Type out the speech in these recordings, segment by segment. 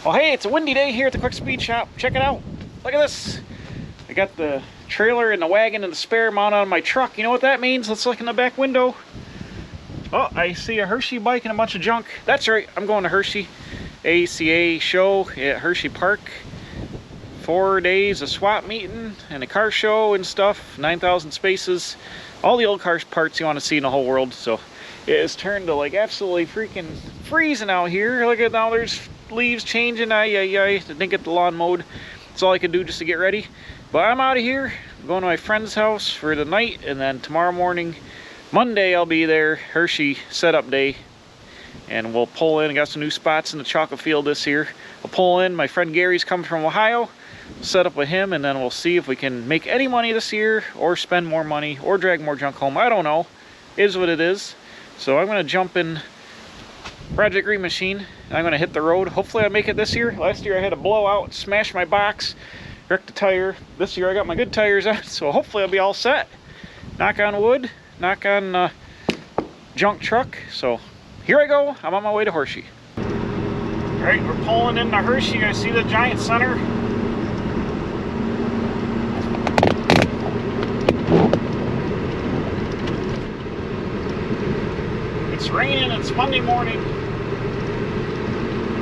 Well, hey, it's a windy day here at the Quick Speed Shop. Check it out. Look at this. I got the trailer and the wagon and the spare mounted on my truck. You know what that means? Let's look in the back window. Oh, I see a Hershey bike and a bunch of junk. That's right, I'm going to Hershey AACA show at Hershey Park. 4 days of swap meeting and a car show and stuff. 9,000 spaces. All the old car parts you want to see in the whole world. So it has turned to like absolutely freaking freezing out here. Look at now, there's leaves changing. I didn't get the lawn mowed. That's all I could do just to get ready. But I'm out of here. I'm going to my friend's house for the night, and then tomorrow morning, Monday, I'll be there. Hershey setup day, and we'll pull in. I got some new spots in the chocolate field this year. I'll pull in. My friend Gary's coming from Ohio. We'll set up with him, and then we'll see if we can make any money this year, or spend more money, or drag more junk home. I don't know. It is what it is. So I'm gonna jump in Project Green Machine, and I'm gonna hit the road. Hopefully I make it this year. Last year I had a blowout, smash my box, wrecked the tire. This year I got my good tires on, so hopefully I'll be all set. Knock on wood, knock on junk truck. So here I go. I'm on my way to Hershey. All right, we're pulling into Hershey. You guys see the giant center? It's raining. It's Monday morning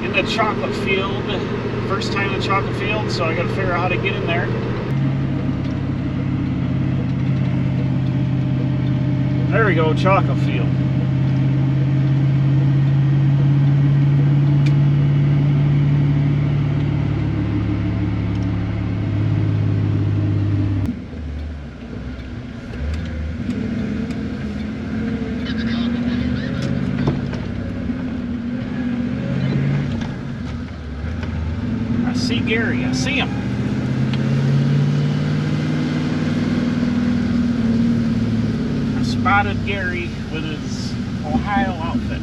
in the chocolate field. First time in the chocolate field, so I got to figure out how to get in there. There we go, chocolate field. I see Gary, I see him. I spotted Gary with his Ohio outfit.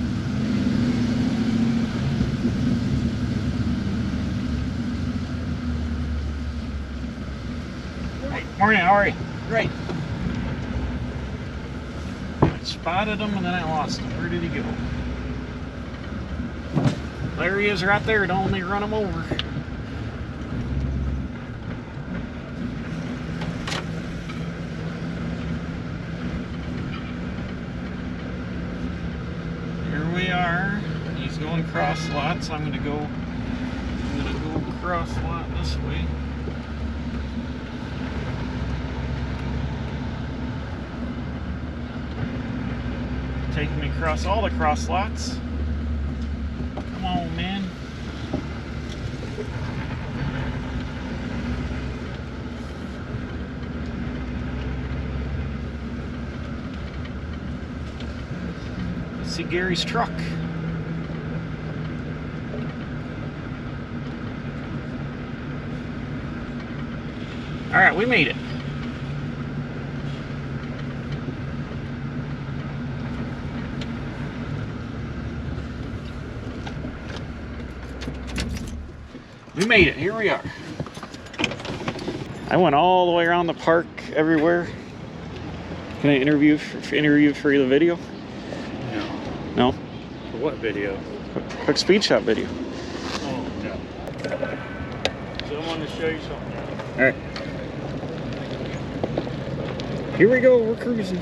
Hey, morning, how are you? Great. I spotted him and then I lost him. Where did he go? There he is right there. Don't let me run him over. We are. He's going cross lots. I'm gonna go cross lot this way. Taking me across all the cross lots. Come on, man. See Gary's truck. All right, we made it. We made it. Here we are. I went all the way around the park, everywhere. Can I interview for the video? No? For what video? Quick Speed Shop video. Oh, no. So I wanted to show you something. Alright. Here we go, we're cruising.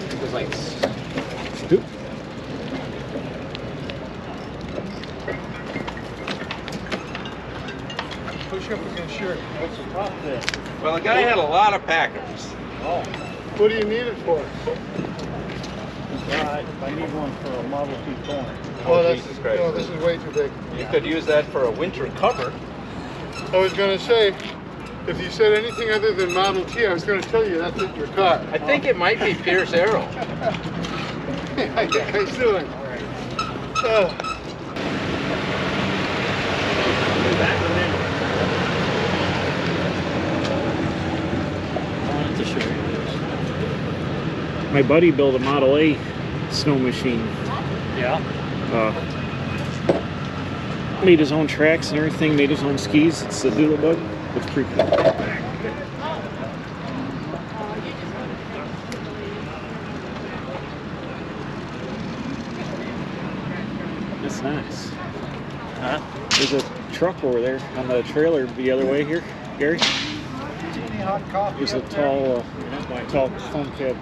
It was like... Oop. Push up against your... What's the top there? Well, the guy had a lot of packers. Oh. What do you need it for? I need one for a Model T corner. Oh, Jesus Christ. no, this is way too big. You could use that for a winter cover. I was going to say, if you said anything other than Model T, I was going to tell you that's in your car. I think it might be Pierce Arrow. How you guys doing? All right. Oh. My buddy built a Model A snow machine. Yeah. Made his own tracks and everything, made his own skis. It's a doodle bug. It's pretty cool. That's nice. Huh? There's a truck over there on the trailer the other way here, Gary. There's a tall foam cab.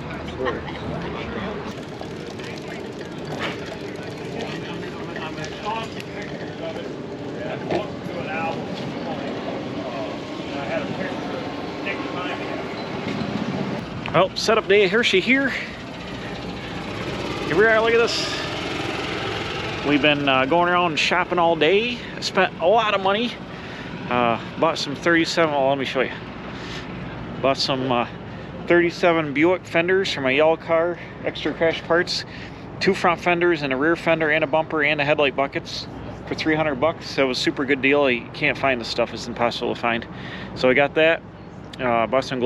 Well, setup day at Hershey here. Here we are, look at this. We've been going around shopping all day. Spent a lot of money. Bought some 37, well, let me show you. Bought some 37 Buick fenders for my yellow car, extra crash parts. 2 front fenders and a rear fender and a bumper and a headlight buckets for 300 bucks. That was a super good deal. You can't find this stuff, it's impossible to find. So I got that. Bought some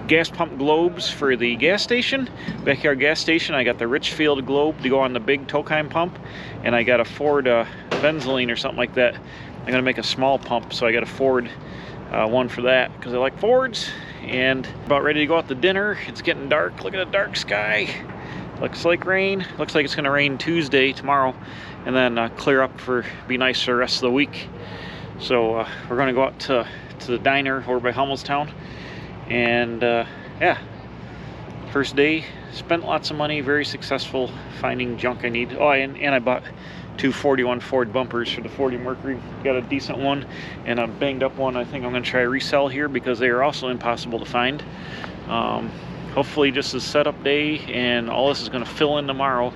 gas pump globes for the gas station, backyard gas station. I got the Richfield globe to go on the big Tokheim pump, and I got a Ford Benzoline or something like that. I'm gonna make a small pump, so I got a Ford one for that because I like Fords. And about ready to go out to dinner. It's getting dark. Look at the dark sky. Looks like rain. Looks like it's gonna rain Tuesday, tomorrow, and then clear up for be nice for the rest of the week. So we're gonna go out to the diner over by Hummelstown. And yeah, first day, spent lots of money, very successful finding junk I need. Oh, and I bought 2 41 Ford bumpers for the 40 Mercury. Got a decent one and a banged up one I think I'm gonna try to resell here because they are also impossible to find. Hopefully just a setup day, and all this is gonna fill in tomorrow,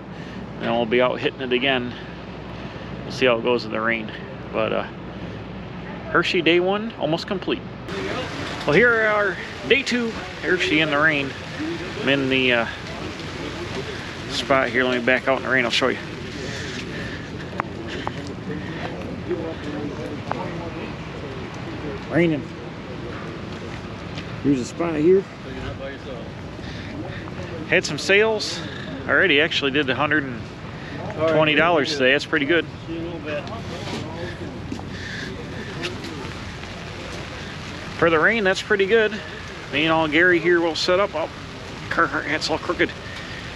and we'll be out hitting it again. We'll see how it goes in the rain. But Hershey day 1 almost complete. Well, here are day 2, Hershey in the rain. I'm in the spot here. Let me back out in the rain, I'll show you. Raining. Here's a spot here. Had some sales already. Actually did $120 today. That's pretty good. For the rain, that's pretty good. Me and all Gary here will set up. Oh, Carhartt hat's all crooked.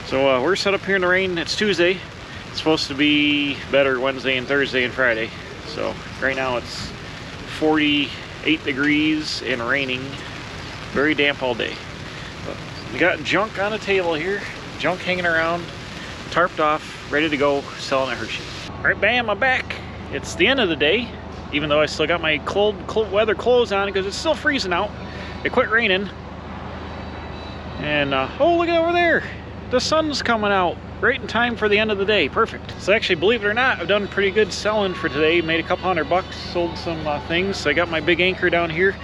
So we're set up here in the rain. It's Tuesday. It's supposed to be better Wednesday and Thursday and Friday. So right now it's 48 degrees and raining. Very damp all day. But we got junk on the table here. Junk hanging around, tarped off, ready to go, selling at Hershey. All right, bam, I'm back. It's the end of the day. Even though I still got my cold weather clothes on because it's still freezing out. It quit raining. And oh, look at over there. The sun's coming out right in time for the end of the day. Perfect. So actually, believe it or not, I've done pretty good selling for today. Made a couple $100, sold some things. So I got my big anchor down here.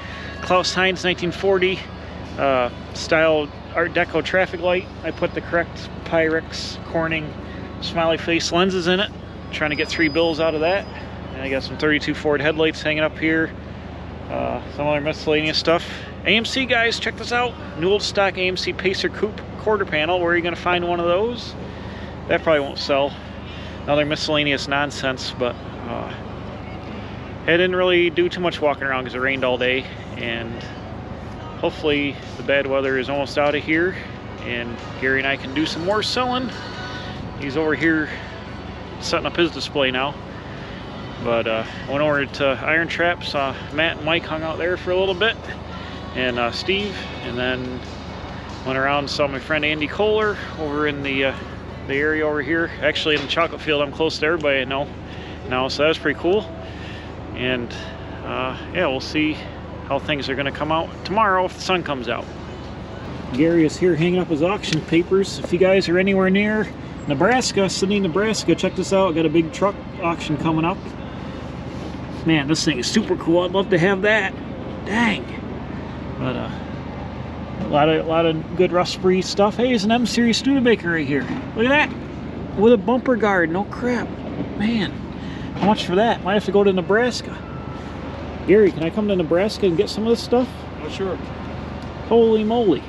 Klaus Heinz 1940 style Art Deco traffic light. I put the correct Pyrex Corning smiley face lenses in it. Trying to get 3 bills out of that. And I got some 32 Ford headlights hanging up here. Some other miscellaneous stuff. AMC guys, check this out. New old stock AMC Pacer Coupe quarter panel. Where are you going to find one of those? That probably won't sell. Another miscellaneous nonsense, but I didn't really do too much walking around because it rained all day. And hopefully the bad weather is almost out of here. And Gary and I can do some more selling. He's over here setting up his display now. But went over to Iron Trap, saw Matt and Mike hung out there for a little bit, and Steve, and then went around and saw my friend Andy Kohler over in the area over here. Actually in the chocolate field, I'm close to everybody I know now, so that was pretty cool. And yeah, we'll see how things are gonna come out tomorrow if the sun comes out. Gary is here hanging up his auction papers. If you guys are anywhere near Nebraska, Sydney, Nebraska, check this out. Got a big truck auction coming up. Man, this thing is super cool. I'd love to have that. Dang. But a lot of good rust-free stuff. Hey, there's an M Series Studebaker right here. Look at that. With a bumper guard. No crap. Man, how much for that? Might have to go to Nebraska. Gary, can I come to Nebraska and get some of this stuff? Oh, sure. Holy moly.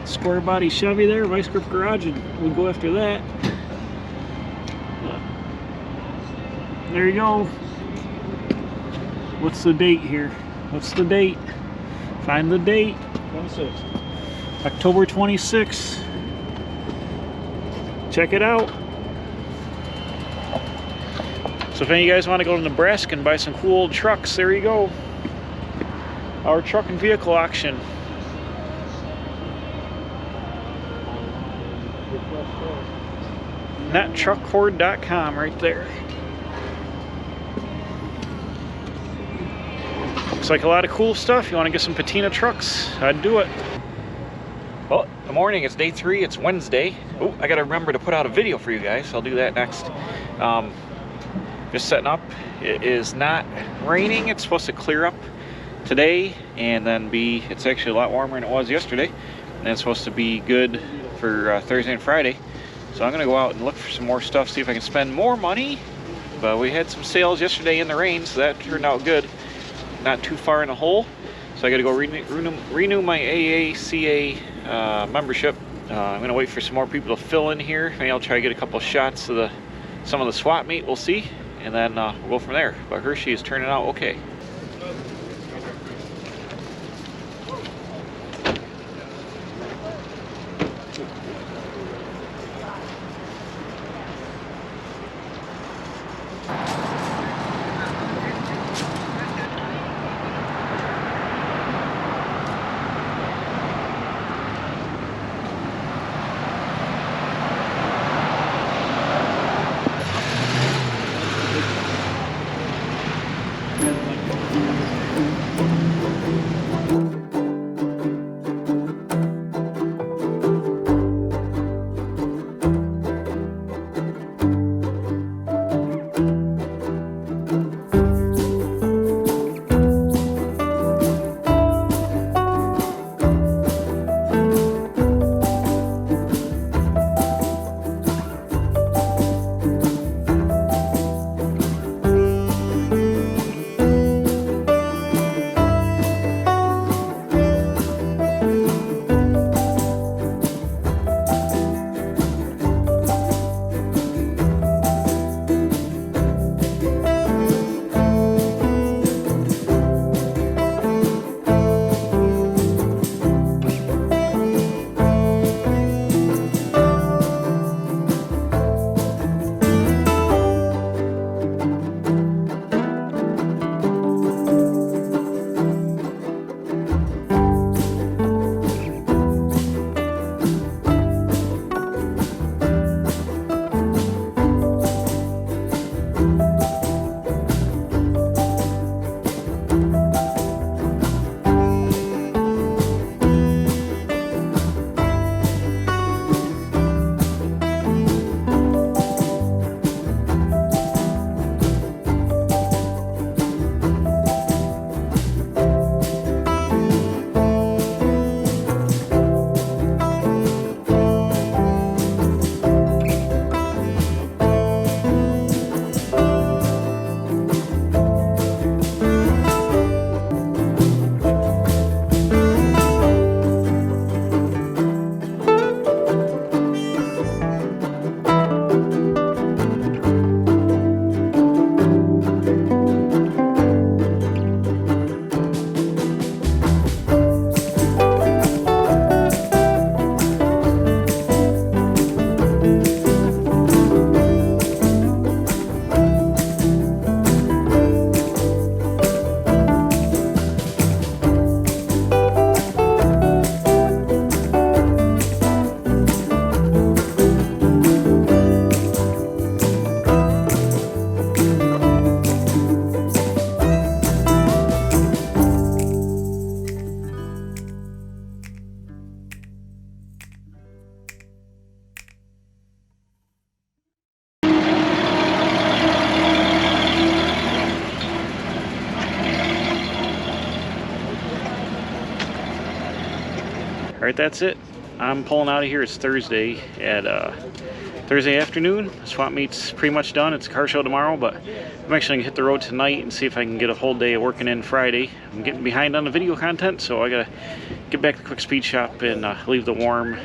Square body Chevy there, vice grip garage, and we'll go after that. There you go. What's the date here? What's the date? Find the date. 26. October 26th. Check it out. So if any of you guys want to go to Nebraska and buy some cool old trucks, there you go. Our truck and vehicle auction. NetTruckHorde.com right there. Looks like a lot of cool stuff. You want to get some patina trucks? I'd do it. Well, good morning. It's day 3. It's Wednesday. Oh, I gotta remember to put out a video for you guys. I'll do that next. Just setting up. It is not raining. It's supposed to clear up today, and then it's actually a lot warmer than it was yesterday, and it's supposed to be good for Thursday and Friday. So I'm gonna go out and look for some more stuff, see if I can spend more money. But we had some sales yesterday in the rain, so that turned out good. Not too far in the hole, so I gotta go renew my AACA membership. I'm gonna wait for some more people to fill in here. Maybe I'll try to get a couple shots of some of the swap meet. We'll see, and then we'll go from there. But Hershey is turning out okay. Alright, that's it. I'm pulling out of here. It's Thursday at Thursday afternoon. Swap meet's pretty much done. It's a car show tomorrow, but I'm actually gonna hit the road tonight and see if I can get a whole day of working in Friday. I'm getting behind on the video content, so I gotta get back to the Quick Speed Shop and leave the warm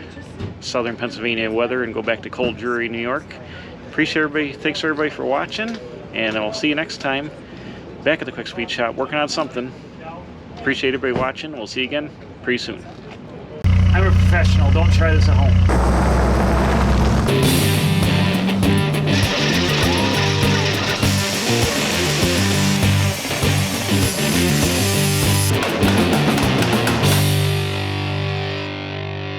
southern Pennsylvania weather and go back to cold Drury, New York. Appreciate everybody. Thanks everybody for watching, and I'll see you next time back at the Quick Speed Shop working on something. Appreciate everybody watching. We'll see you again pretty soon. I'm a professional. Don't try this at home.